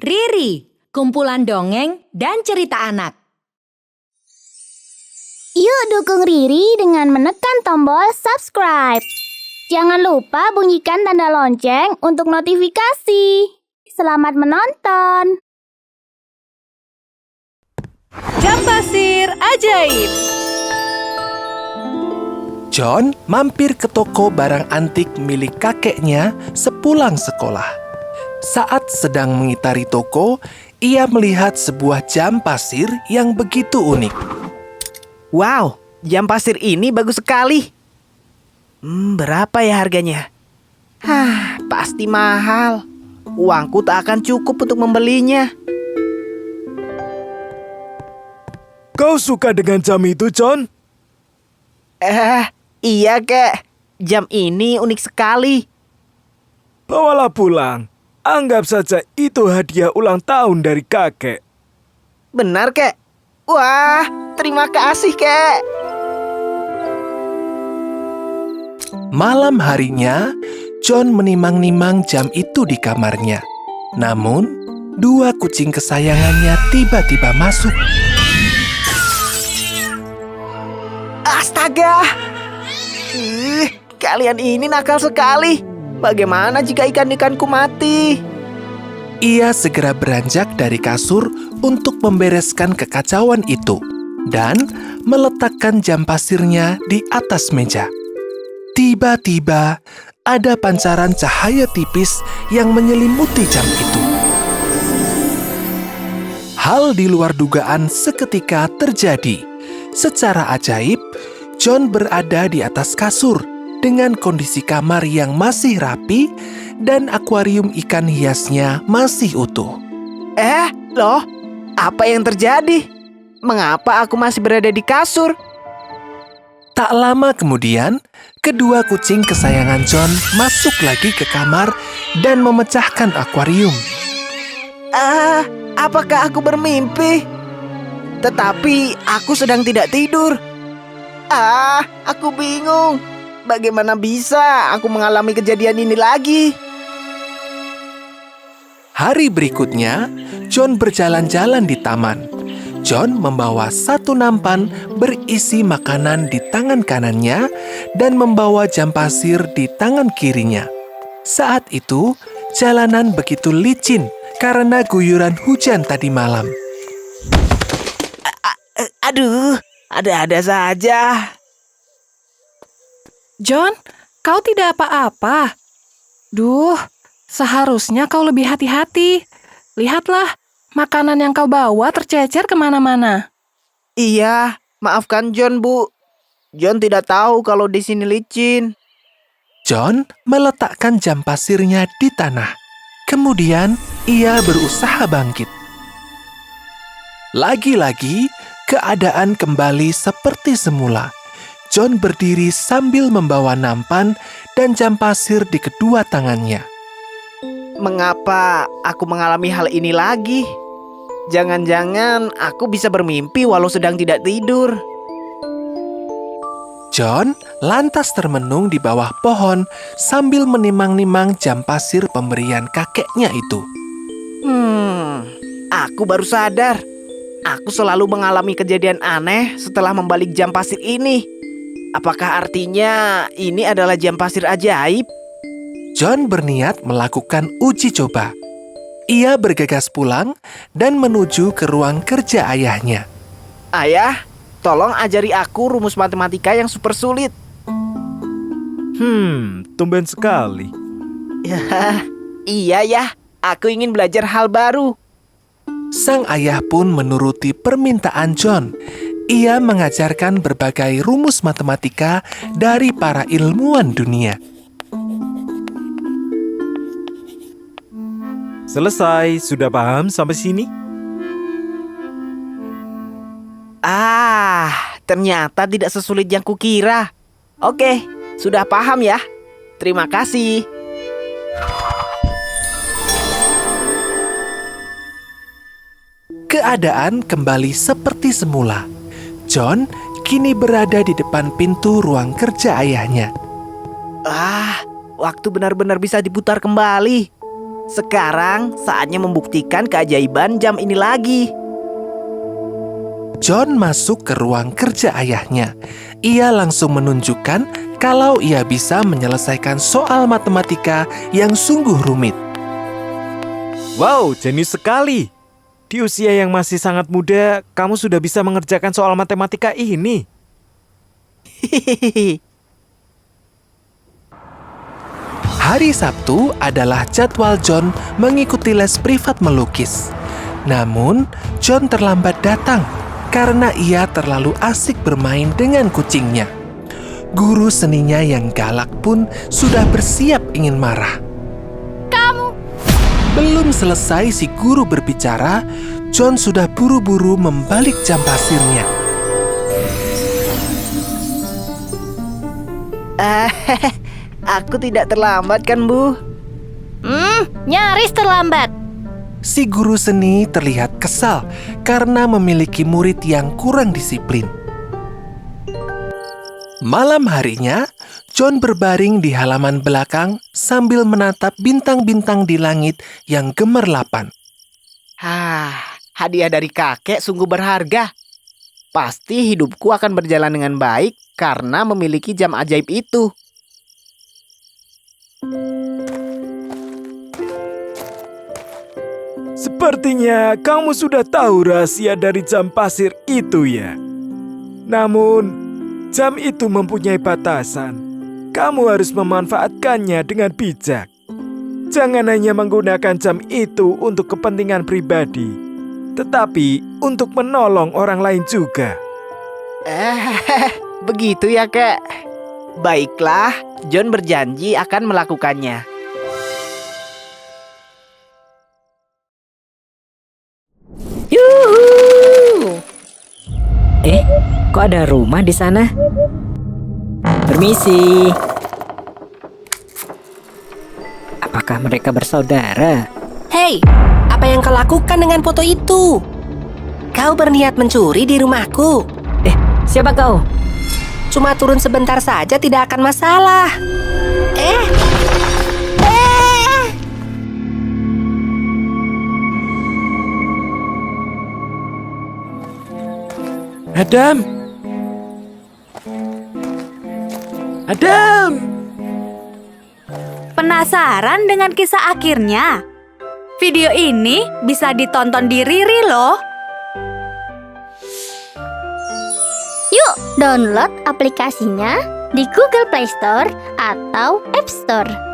Riri, kumpulan dongeng dan cerita anak. Yuk dukung Riri dengan menekan tombol subscribe. Jangan lupa bunyikan tanda lonceng untuk notifikasi. Selamat menonton. Jam pasir ajaib. John mampir ke toko barang antik milik kakeknya sepulang sekolah. Saat sedang mengitari toko, ia melihat sebuah jam pasir yang begitu unik. Wow, jam pasir ini bagus sekali. Berapa ya harganya? Pasti mahal. Uangku tak akan cukup untuk membelinya. Kau suka dengan jam itu, John? Iya, Kek. Jam ini unik sekali. Bawalah pulang. Anggap saja itu hadiah ulang tahun dari kakek. Benar, Kek? Wah, terima kasih, Kek. Malam harinya, John menimang-nimang jam itu di kamarnya. Namun, dua kucing kesayangannya tiba-tiba masuk. Astaga! Kalian ini nakal sekali. Bagaimana jika ikan-ikanku mati? Ia segera beranjak dari kasur untuk membereskan kekacauan itu dan meletakkan jam pasirnya di atas meja. Tiba-tiba, ada pancaran cahaya tipis yang menyelimuti jam itu. Hal di luar dugaan seketika terjadi. Secara ajaib, John berada di atas kasur dengan kondisi kamar yang masih rapi dan akuarium ikan hiasnya masih utuh. Loh, apa yang terjadi? Mengapa aku masih berada di kasur? Tak lama kemudian, kedua kucing kesayangan John masuk lagi ke kamar dan memecahkan akuarium. Apakah aku bermimpi? Tetapi aku sedang tidak tidur. Aku bingung. Bagaimana bisa aku mengalami kejadian ini lagi? Hari berikutnya, John berjalan-jalan di taman. John membawa satu nampan berisi makanan di tangan kanannya dan membawa jam pasir di tangan kirinya. Saat itu, jalanan begitu licin karena guyuran hujan tadi malam. Aduh, ada-ada saja. John, kau tidak apa-apa. Duh, seharusnya kau lebih hati-hati. Lihatlah, makanan yang kau bawa tercecer kemana-mana. Iya, maafkan John, Bu. John tidak tahu kalau di sini licin. John meletakkan jam pasirnya di tanah. Kemudian, ia berusaha bangkit. Lagi-lagi, keadaan kembali seperti semula. John berdiri sambil membawa nampan dan jam pasir di kedua tangannya. Mengapa aku mengalami hal ini lagi? Jangan-jangan aku bisa bermimpi walau sedang tidak tidur. John lantas termenung di bawah pohon sambil menimang-nimang jam pasir pemberian kakeknya itu. Aku baru sadar. Aku selalu mengalami kejadian aneh setelah membalik jam pasir ini. Apakah artinya ini adalah jam pasir ajaib? John berniat melakukan uji coba. Ia bergegas pulang dan menuju ke ruang kerja ayahnya. Ayah, tolong ajari aku rumus matematika yang super sulit. Tumben sekali. Iya ya, aku ingin belajar hal baru. Sang ayah pun menuruti permintaan John. Ia mengajarkan berbagai rumus matematika dari para ilmuwan dunia. Selesai, sudah paham sampai sini? Ternyata tidak sesulit yang kukira. Oke, sudah paham ya. Terima kasih. Keadaan kembali seperti semula. John kini berada di depan pintu ruang kerja ayahnya. Waktu benar-benar bisa diputar kembali. Sekarang saatnya membuktikan keajaiban jam ini lagi. John masuk ke ruang kerja ayahnya. Ia langsung menunjukkan kalau ia bisa menyelesaikan soal matematika yang sungguh rumit. Wow, jenius sekali. Di usia yang masih sangat muda, kamu sudah bisa mengerjakan soal matematika ini. Hari Sabtu adalah jadwal John mengikuti les privat melukis. Namun, John terlambat datang karena ia terlalu asik bermain dengan kucingnya. Guru seninya yang galak pun sudah bersiap ingin marah. Belum selesai si guru berbicara, John sudah buru-buru membalik jam pasirnya. Aku tidak terlambat kan, Bu? Nyaris terlambat. Si guru seni terlihat kesal karena memiliki murid yang kurang disiplin. Malam harinya, John berbaring di halaman belakang sambil menatap bintang-bintang di langit yang gemerlapan. Hadiah dari kakek sungguh berharga. Pasti hidupku akan berjalan dengan baik karena memiliki jam ajaib itu. Sepertinya kamu sudah tahu rahasia dari jam pasir itu ya. Namun, jam itu mempunyai batasan. Kamu harus memanfaatkannya dengan bijak. Jangan hanya menggunakan jam itu untuk kepentingan pribadi, tetapi untuk menolong orang lain juga. Begitu ya, Kak. Baiklah, John berjanji akan melakukannya. Yuhu! Kok ada rumah di sana? Permisi. Apakah mereka bersaudara? Hei, apa yang kau lakukan dengan foto itu? Kau berniat mencuri di rumahku. Siapa kau? Cuma turun sebentar saja tidak akan masalah. Adam! Adam! Penasaran dengan kisah akhirnya? Video ini bisa ditonton di Riri loh. Yuk, download aplikasinya di Google Play Store atau App Store.